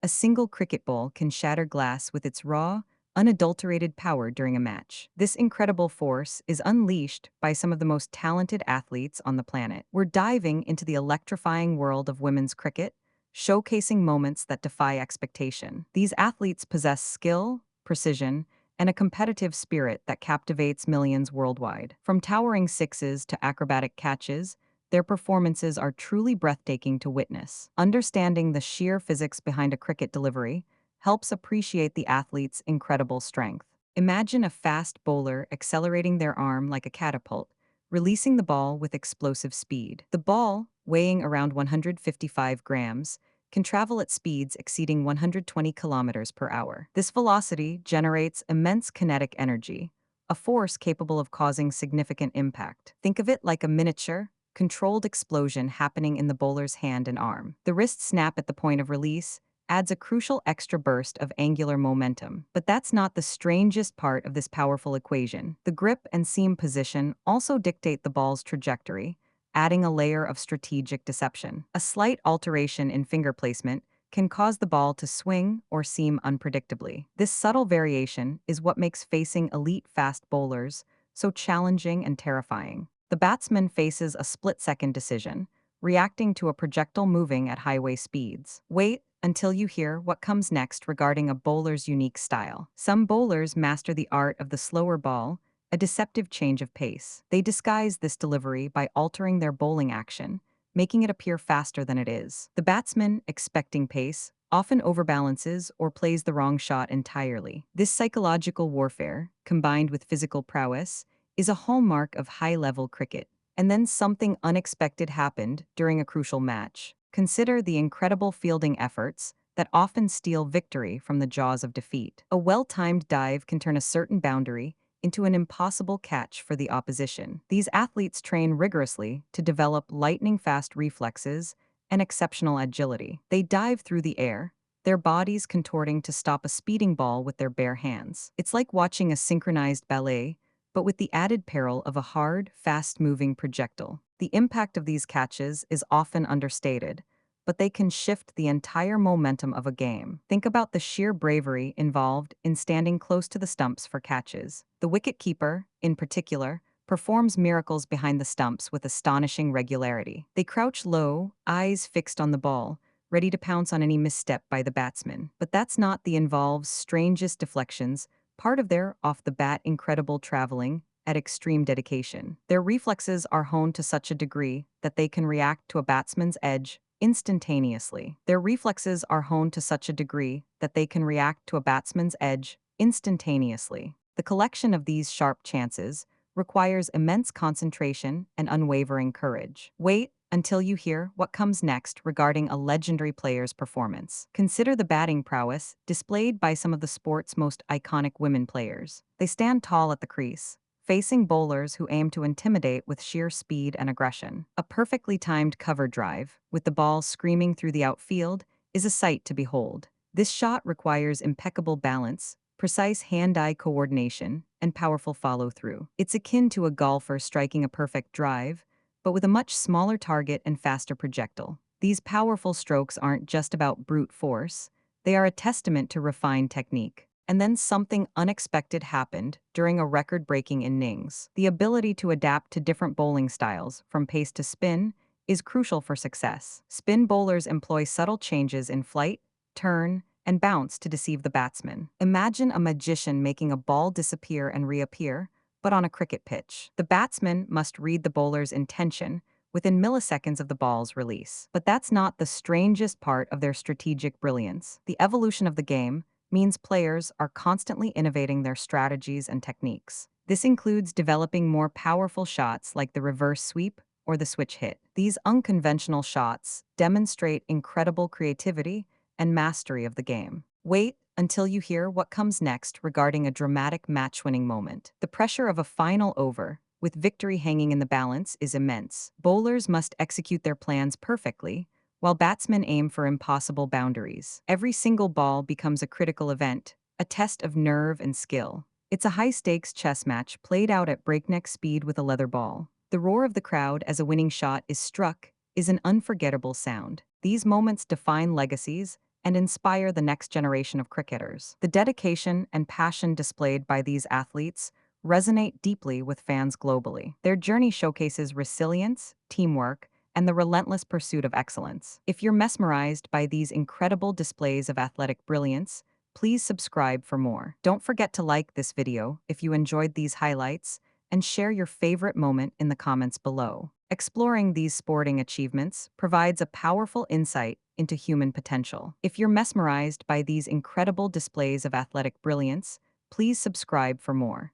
A single cricket ball can shatter glass with its raw, unadulterated power during a match. This incredible force is unleashed by some of the most talented athletes on the planet. We're diving into the electrifying world of women's cricket, showcasing moments that defy expectation. These athletes possess skill, precision, and a competitive spirit that captivates millions worldwide. From towering sixes to acrobatic catches, their performances are truly breathtaking to witness. Understanding the sheer physics behind a cricket delivery helps appreciate the athlete's incredible strength. Imagine a fast bowler accelerating their arm like a catapult, releasing the ball with explosive speed. The ball, weighing around 155 grams, can travel at speeds exceeding 120 kilometers per hour. This velocity generates immense kinetic energy, a force capable of causing significant impact. Think of it like a miniature, controlled explosion happening in the bowler's hand and arm. The wrist snap at the point of release adds a crucial extra burst of angular momentum. But that's not the strangest part of this powerful equation. The grip and seam position also dictate the ball's trajectory, adding a layer of strategic deception. A slight alteration in finger placement can cause the ball to swing or seam unpredictably. This subtle variation is what makes facing elite fast bowlers so challenging and terrifying. The batsman faces a split-second decision, reacting to a projectile moving at highway speeds. Wait until you hear what comes next regarding a bowler's unique style. Some bowlers master the art of the slower ball, a deceptive change of pace. They disguise this delivery by altering their bowling action, making it appear faster than it is. The batsman, expecting pace, often overbalances or plays the wrong shot entirely. This psychological warfare, combined with physical prowess, is a hallmark of high-level cricket. And then something unexpected happened during a crucial match. Consider the incredible fielding efforts that often steal victory from the jaws of defeat. A well-timed dive can turn a certain boundary into an impossible catch for the opposition. These athletes train rigorously to develop lightning-fast reflexes and exceptional agility. They dive through the air, their bodies contorting to stop a speeding ball with their bare hands. It's like watching a synchronized ballet, but with the added peril of a hard, fast-moving projectile. The impact of these catches is often understated, but they can shift the entire momentum of a game. Think about the sheer bravery involved in standing close to the stumps for catches. The wicketkeeper, in particular, performs miracles behind the stumps with astonishing regularity. They crouch low, eyes fixed on the ball, ready to pounce on any misstep by the batsman. But that's not the involves strangest deflections, part of their off-the-bat incredible traveling at extreme dedication. Their reflexes are honed to such a degree that they can react to a batsman's edge instantaneously. Their reflexes are honed to such a degree that they can react to a batsman's edge instantaneously. The collection of these sharp chances requires immense concentration and unwavering courage. Wait until you hear what comes next regarding a legendary player's performance. Consider the batting prowess displayed by some of the sport's most iconic women players. They stand tall at the crease, facing bowlers who aim to intimidate with sheer speed and aggression. A perfectly timed cover drive, with the ball screaming through the outfield, is a sight to behold. This shot requires impeccable balance, precise hand-eye coordination, and powerful follow-through. It's akin to a golfer striking a perfect drive, but with a much smaller target and faster projectile. These powerful strokes aren't just about brute force, they are a testament to refined technique. And then something unexpected happened during a record-breaking innings. The ability to adapt to different bowling styles, from pace to spin, is crucial for success. Spin bowlers employ subtle changes in flight, turn, and bounce to deceive the batsman. Imagine a magician making a ball disappear and reappear, but on a cricket pitch. The batsman must read the bowler's intention within milliseconds of the ball's release. But that's not the strangest part of their strategic brilliance. The evolution of the game means players are constantly innovating their strategies and techniques. This includes developing more powerful shots like the reverse sweep or the switch hit. These unconventional shots demonstrate incredible creativity and mastery of the game. Wait until you hear what comes next regarding a dramatic match-winning moment. The pressure of a final over, with victory hanging in the balance, is immense. Bowlers must execute their plans perfectly, while batsmen aim for impossible boundaries. Every single ball becomes a critical event, a test of nerve and skill. It's a high-stakes chess match played out at breakneck speed with a leather ball. The roar of the crowd as a winning shot is struck is an unforgettable sound. These moments define legacies and inspire the next generation of cricketers. The dedication and passion displayed by these athletes resonate deeply with fans globally. Their journey showcases resilience, teamwork, and the relentless pursuit of excellence. If you're mesmerized by these incredible displays of athletic brilliance, please subscribe for more. Don't forget to like this video if you enjoyed these highlights and share your favorite moment in the comments below. Exploring these sporting achievements provides a powerful insight into human potential. If you're mesmerized by these incredible displays of athletic brilliance, please subscribe for more.